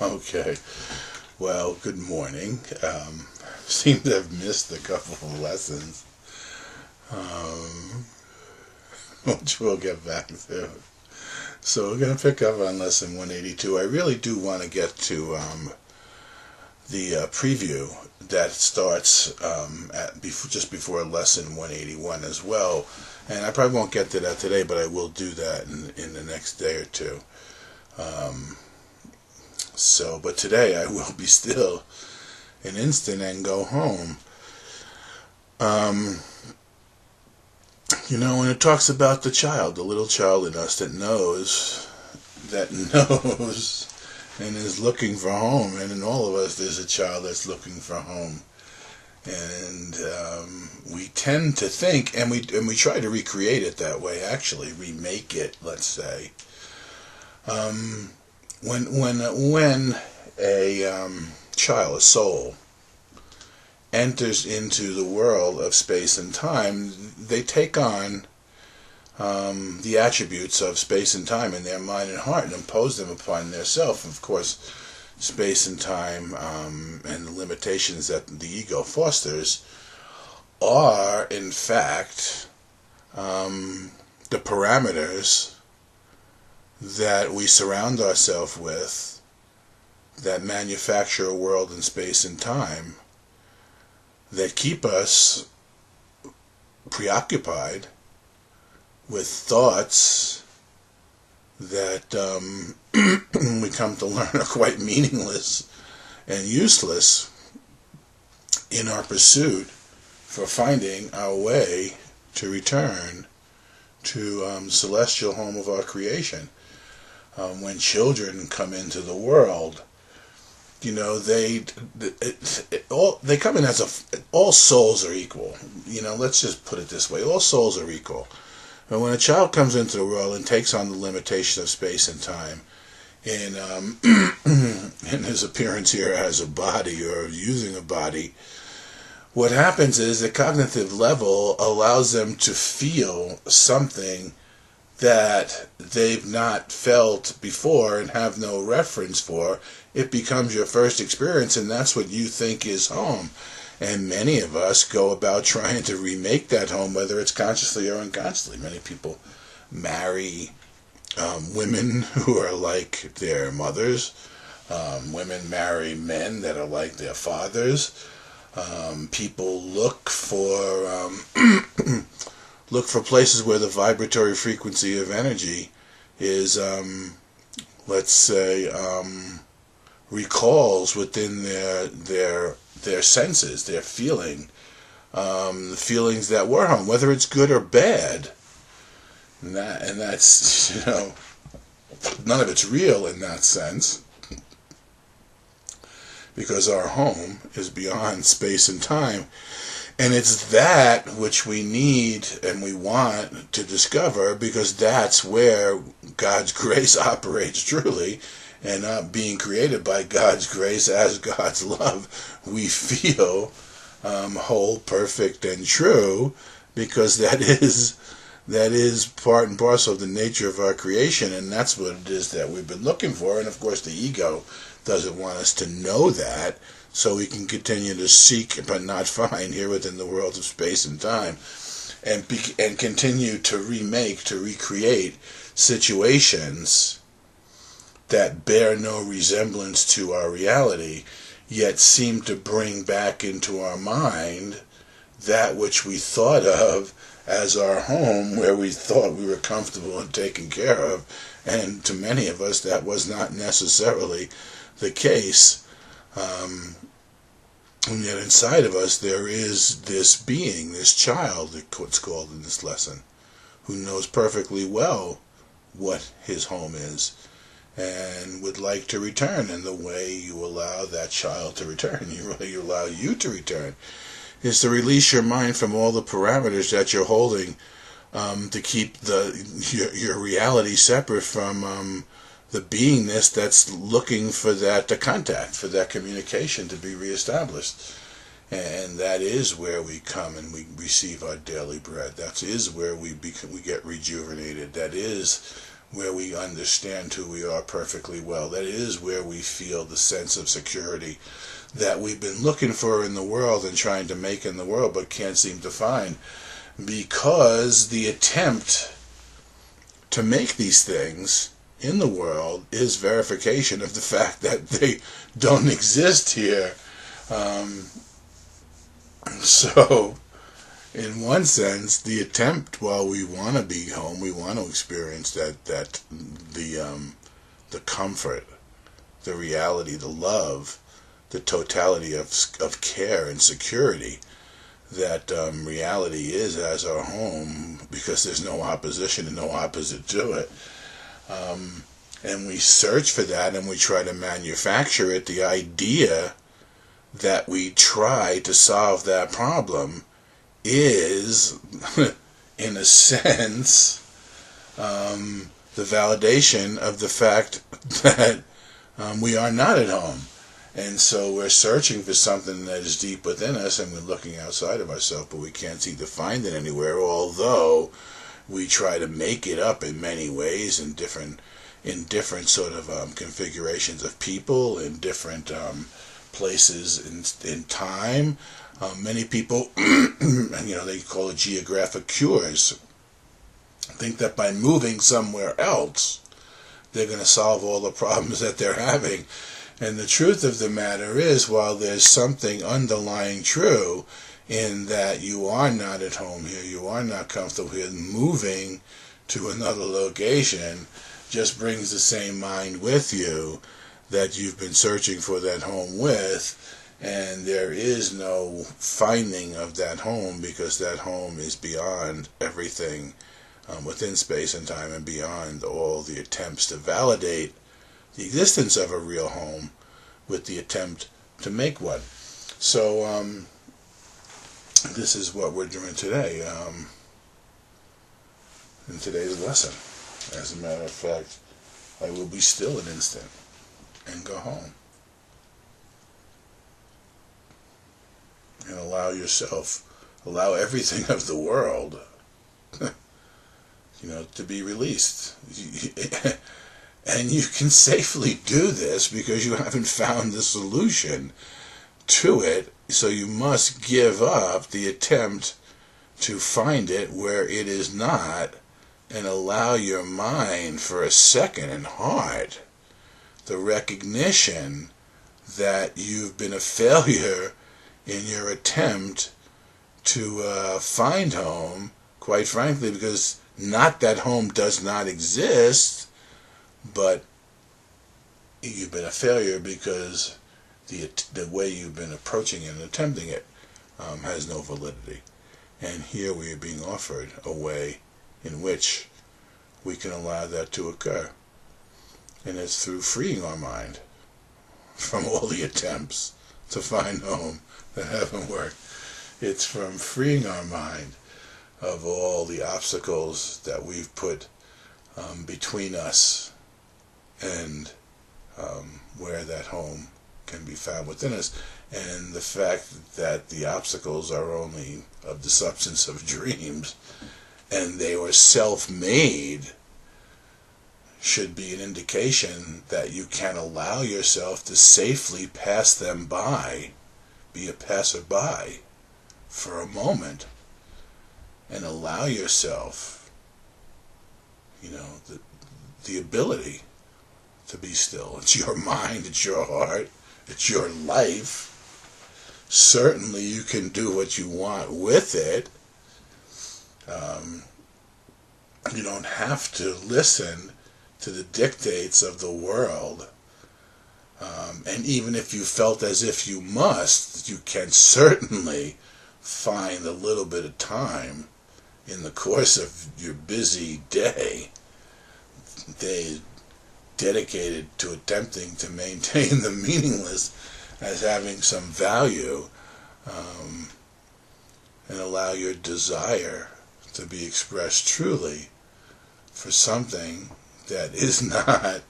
Okay. Well, good morning. Seem to have missed a couple of lessons, um, which we'll get back to. So we're going to pick up on lesson 182. I really do want to get to the preview that starts just before lesson 181 as well. And I probably won't get to that today, but I will do that in the next day or two. But today I will be still an instant and go home. When it talks about the child, the little child in us that knows, and is looking for home, and in all of us there's a child that's looking for home. And we tend to think, and we try to recreate it that way, actually, remake it, let's say. When a child, a soul, enters into the world of space and time, they take on the attributes of space and time in their mind and heart and impose them upon their self. Of course, space and time and the limitations that the ego fosters are, in fact, the parameters that we surround ourselves with that manufacture a world in space and time that keep us preoccupied with thoughts that we come to learn are quite meaningless and useless in our pursuit for finding our way to return to the celestial home of our creation. When children come into the world, they come in as all souls are equal. Let's just put it this way: all souls are equal. And when a child comes into the world and takes on the limitation of space and time, in in his appearance here as a body or using a body, what happens is the cognitive level allows them to feel something that they've not felt before and have no reference for. It becomes your first experience, and that's what you think is home. And many of us go about trying to remake that home, whether it's consciously or unconsciously. Many people marry women who are like their mothers. Women marry men that are like their fathers. People look for places where the vibratory frequency of energy is, let's say, recalls within their senses, their feeling, the feelings that were home, whether it's good or bad. And that's, none of it's real in that sense, because our home is beyond space and time. And it's that which we need and we want to discover, because that's where God's grace operates truly. And being created by God's grace as God's love, we feel whole, perfect, and true, because that is part and parcel of the nature of our creation, and that's what it is that we've been looking for. And of course the ego doesn't want us to know that, so we can continue to seek but not find here within the world of space and time, and continue to recreate situations that bear no resemblance to our reality, yet seem to bring back into our mind that which we thought of as our home, where we thought we were comfortable and taken care of. And to many of us, that was not necessarily the case. And yet inside of us there is this being, this child, it's called in this lesson, who knows perfectly well what his home is and would like to return. And the way you allow that child to return, you allow you to return, is to release your mind from all the parameters that you're holding to keep your reality separate from the beingness that's looking for that contact, for that communication to be reestablished. And that is where we come and we receive our daily bread. That is where we get rejuvenated. That is where we understand who we are perfectly well. That is where we feel the sense of security that we've been looking for in the world and trying to make in the world but can't seem to find, because the attempt to make these things in the world is verification of the fact that they don't exist here. So in one sense, the attempt, while we want to be home, we want to experience the comfort, the reality, the love, the totality of care and security that reality is as our home, because there's no opposition and no opposite to it. And we search for that, and we try to manufacture it. The idea that we try to solve that problem is, in a sense, the validation of the fact that we are not at home. And so we're searching for something that is deep within us, and we're looking outside of ourselves, but we can't seem to find it anywhere, although we try to make it up in many ways, in different sort of configurations of people, in different places in time. Many people, they call it geographic cures, think that by moving somewhere else, they're going to solve all the problems that they're having. And the truth of the matter is, while there's something underlying true in that you are not at home here, you are not comfortable here, moving to another location just brings the same mind with you that you've been searching for that home with, and there is no finding of that home, because that home is beyond everything within space and time, and beyond all the attempts to validate the existence of a real home with the attempt to make one. So this is what we're doing today in today's lesson. As a matter of fact, I will be still an instant and go home and allow everything of the world to be released. And you can safely do this because you haven't found the solution to it, so you must give up the attempt to find it where it is not, and allow your mind for a second and heart the recognition that you've been a failure in your attempt to find home, quite frankly, because not that home does not exist, but you've been a failure because the way you've been approaching it and attempting it has no validity. And here we are being offered a way in which we can allow that to occur. And it's through freeing our mind from all the attempts to find home that haven't worked. It's from freeing our mind of all the obstacles that we've put between us and where that home can be found within us. And the fact that the obstacles are only of the substance of dreams, and they were self-made, should be an indication that you can allow yourself to safely pass them by, be a passerby for a moment, and allow yourself, the ability to be still. It's your mind, it's your heart, it's your life. Certainly you can do what you want with it. You don't have to listen to the dictates of the world. And even if you felt as if you must, you can certainly find a little bit of time in the course of your busy day dedicated to attempting to maintain the meaningless as having some value, and allow your desire to be expressed truly for something that is not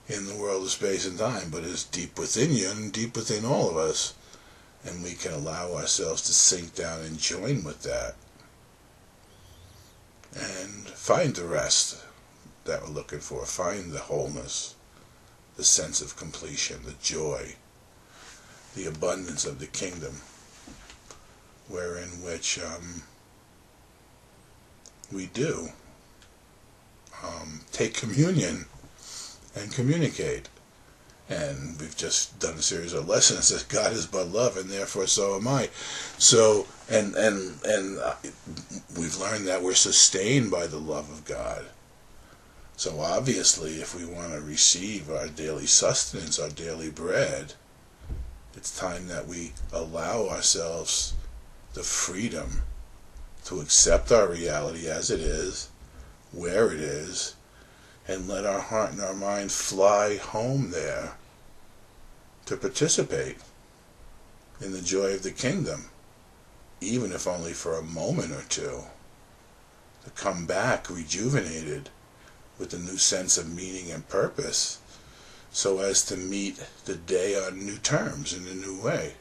in the world of space and time, but is deep within you and deep within all of us. And we can allow ourselves to sink down and join with that and find the rest that we're looking for. Find the wholeness, the sense of completion, the joy, the abundance of the kingdom, wherein which we do take communion and communicate. And we've just done a series of lessons that God is but love, and therefore so am I. So, and we've learned that we're sustained by the love of God. So obviously, if we want to receive our daily sustenance, our daily bread, it's time that we allow ourselves the freedom to accept our reality as it is, where it is, and let our heart and our mind fly home there to participate in the joy of the kingdom, even if only for a moment or two, to come back rejuvenated with a new sense of meaning and purpose, so as to meet the day on new terms in a new way,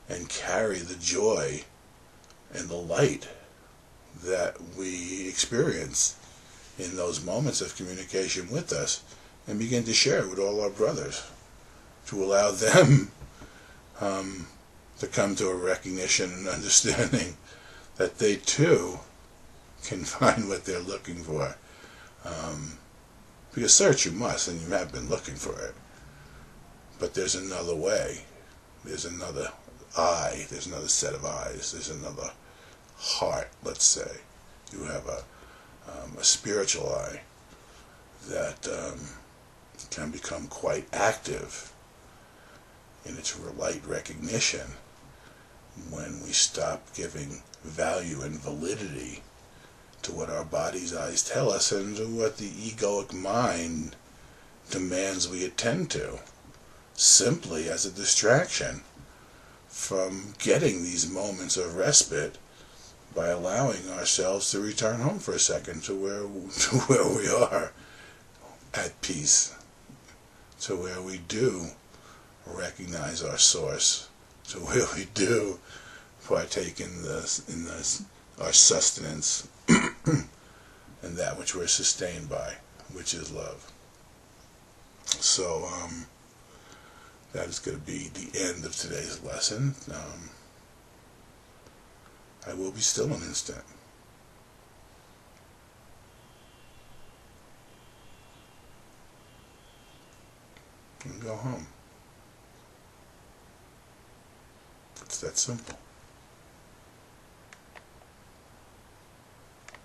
and carry the joy and the light that we experience in those moments of communication with us, and begin to share it with all our brothers, to allow them to come to a recognition and understanding that they too can find what they're looking for. Because search you must, and you have been looking for it. But there's another way. There's another eye. There's another set of eyes. There's another heart, let's say. You have a spiritual eye that can become quite active in its light recognition when we stop giving value and validity to what our body's eyes tell us and to what the egoic mind demands we attend to, simply as a distraction from getting these moments of respite by allowing ourselves to return home for a second to where we are at peace, to where we do recognize our source, to where we do partake in our sustenance and that which we're sustained by, which is love. So that is going to be the end of today's lesson. I will be still an instant. And go home. It's that simple.